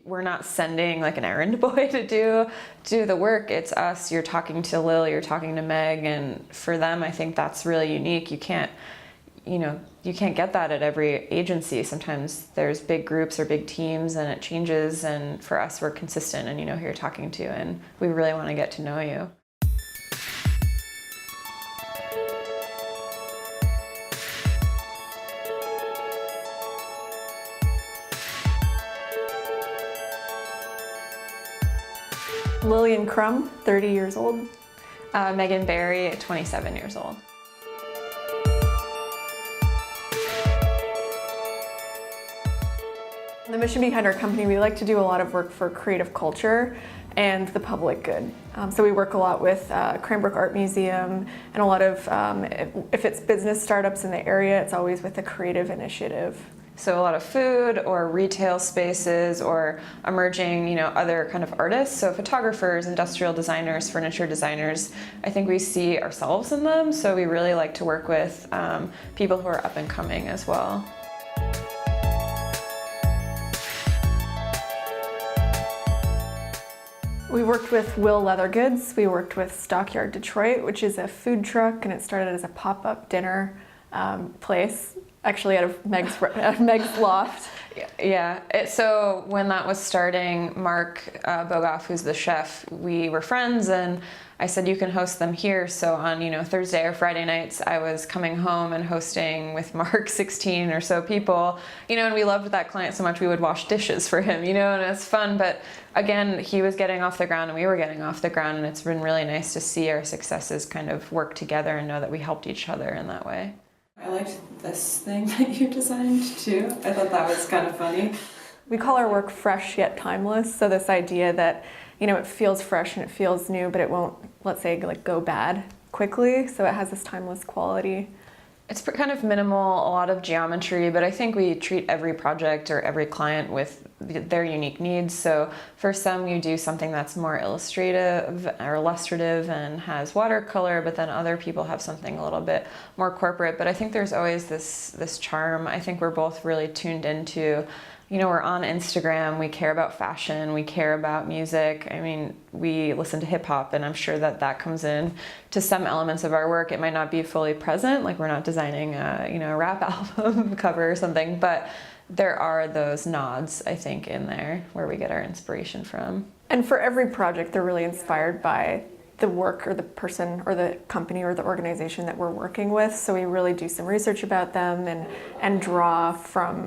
We're not sending like an errand boy to do the work. It's us. You're talking to Lil, you're talking to Meg, and for them, I think that's really unique. You can't get that at every agency. Sometimes there's big groups or big teams and it changes, and for us, we're consistent and you know who you're talking to, and we really want to get to know you. Lilian Crum, 30 years old. Meaghan Barry, 27 years old. The mission behind our company, we like to do a lot of work for creative culture and the public good. So we work a lot with Cranbrook Art Museum, and a lot of, if it's business startups in the area, it's always with a creative initiative. So a lot of food or retail spaces or emerging, other kind of artists. So photographers, industrial designers, furniture designers, I think we see ourselves in them. So we really like to work with people who are up and coming as well. We worked with Will Leather Goods. We worked with Stockyard Detroit, which is a food truck, and it started as a pop-up dinner place, actually out of Meg's loft. Yeah, so when that was starting, Mark Bogoff, who's the chef, we were friends, and I said, you can host them here. So on, Thursday or Friday nights, I was coming home and hosting with Mark 16 or so people, and we loved that client so much we would wash dishes for him, and it's fun. But again, he was getting off the ground and we were getting off the ground, and it's been really nice to see our successes kind of work together and know that we helped each other in that way. I liked this thing that you designed too. I thought that was kind of funny. We call our work fresh yet timeless. So this idea that, it feels fresh and it feels new, but it won't, let's say, go bad quickly. So it has this timeless quality. It's kind of minimal, a lot of geometry, but I think we treat every project or every client with their unique needs. So for some, you do something that's more illustrative or illustrative and has watercolor, but then other people have something a little bit more corporate. But I think there's always this charm. I think we're both really tuned into, we're on Instagram, we care about fashion, we care about music. I mean, we listen to hip hop, and I'm sure that comes in to some elements of our work. It might not be fully present, like we're not designing a rap album cover or something, but there are those nods, I think, in there where we get our inspiration from. And for every project, they're really inspired by the work or the person or the company or the organization that we're working with. So we really do some research about them and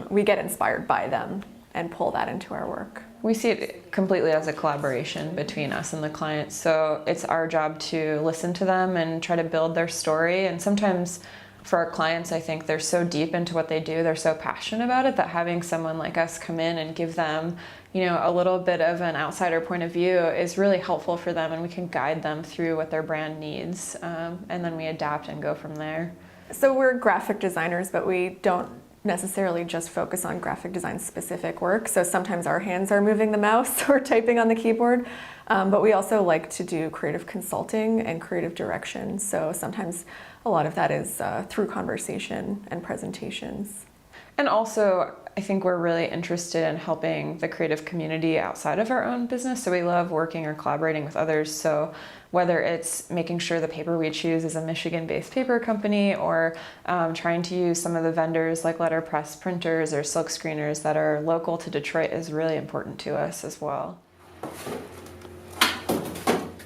we get inspired by them and pull that into our work. We see it completely as a collaboration between us and the client. So it's our job to listen to them and try to build their story. And sometimes for our clients, I think they're so deep into what they do, they're so passionate about it, that having someone like us come in and give them, a little bit of an outsider point of view is really helpful for them, and we can guide them through what their brand needs, and then we adapt and go from there. So we're graphic designers, but we don't necessarily just focus on graphic design specific work. So sometimes our hands are moving the mouse or typing on the keyboard, but we also like to do creative consulting and creative direction. So sometimes a lot of that is through conversation and presentations. And also, I think we're really interested in helping the creative community outside of our own business. So we love working or collaborating with others. So whether it's making sure the paper we choose is a Michigan-based paper company, or trying to use some of the vendors like letterpress printers or silk screeners that are local to Detroit is really important to us as well.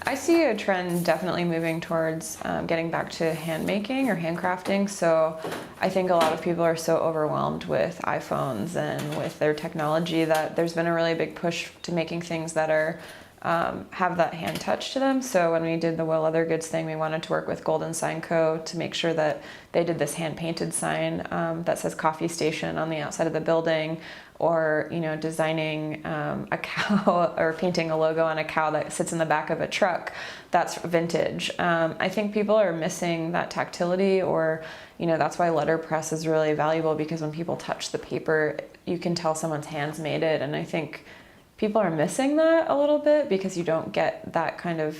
I see a trend definitely moving towards getting back to handmaking or handcrafting. So I think a lot of people are so overwhelmed with iPhones and with their technology that there's been a really big push to making things that are have that hand touch to them. So when we did the Will Leather Goods thing, we wanted to work with Golden Sign Co. to make sure that they did this hand-painted sign that says coffee station on the outside of the building, or designing a cow or painting a logo on a cow that sits in the back of a truck that's vintage. I think people are missing that tactility, or that's why letterpress is really valuable, because when people touch the paper, you can tell someone's hands made it. And I think people are missing that a little bit, because you don't get that kind of,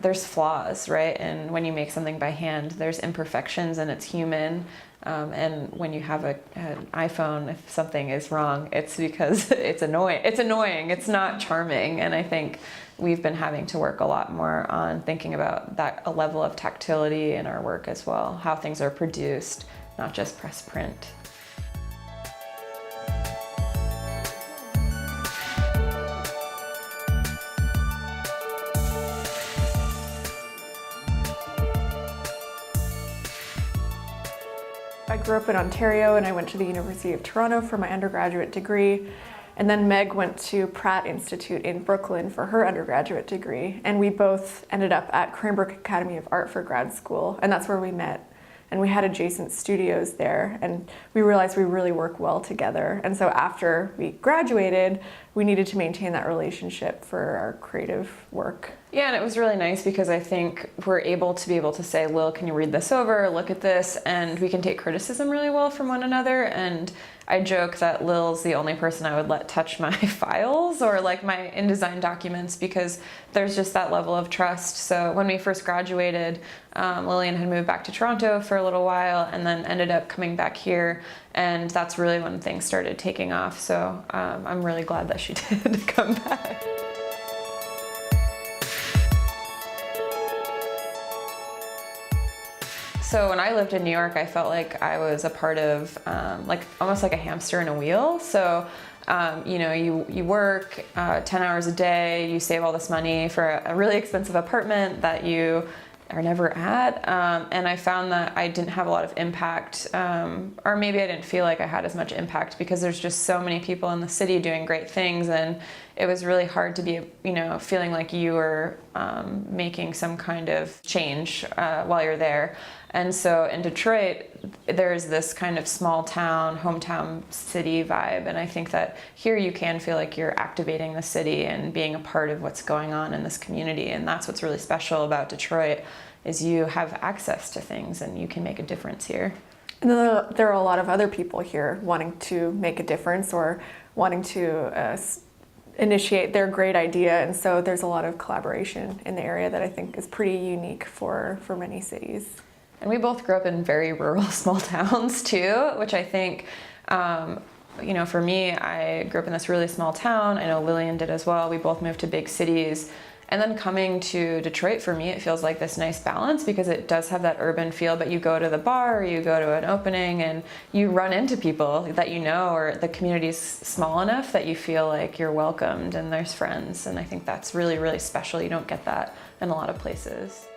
there's flaws, right? And when you make something by hand, there's imperfections and it's human. And when you have an iPhone, if something is wrong, it's because it's annoying. It's annoying. It's not charming. And I think we've been having to work a lot more on thinking about that, a level of tactility in our work as well, how things are produced, not just press print. I grew up in Ontario and I went to the University of Toronto for my undergraduate degree. And then Meg went to Pratt Institute in Brooklyn for her undergraduate degree. And we both ended up at Cranbrook Academy of Art for grad school. And that's where we met. And we had adjacent studios there. And we realized we really work well together. And so after we graduated, we needed to maintain that relationship for our creative work. Yeah, and it was really nice because I think we're able to say, Lil, can you read this over, look at this, and we can take criticism really well from one another. And I joke that Lil's the only person I would let touch my files or like my InDesign documents because there's just that level of trust. So when we first graduated, Lilian had moved back to Toronto for a little while and then ended up coming back here, and that's really when things started taking off. So I'm really glad that she did come back. So when I lived in New York, I felt like I was a part of like almost like a hamster in a wheel. So you know, you work 10 hours a day, you save all this money for a really expensive apartment that you are never at, and I found that I didn't have a lot of impact, or maybe I didn't feel like I had as much impact because there's just so many people in the city doing great things, and it was really hard to be, you know, feeling like you were making some kind of change while you're there. And so in Detroit, there's this kind of small town, hometown city vibe, and I think that here you can feel like you're activating the city and being a part of what's going on in this community, and that's what's really special about Detroit, is you have access to things and you can make a difference here. And then there are a lot of other people here wanting to make a difference or wanting to initiate their great idea, and so there's a lot of collaboration in the area that I think is pretty unique for many cities. And we both grew up in very rural small towns too, which I think, you know, for me, I grew up in this really small town. I know Lilian did as well. We both moved to big cities. And then coming to Detroit, for me, it feels like this nice balance because it does have that urban feel, but you go to the bar or you go to an opening and you run into people that you know, or the community's small enough that you feel like you're welcomed and there's friends. And I think that's really, really special. You don't get that in a lot of places.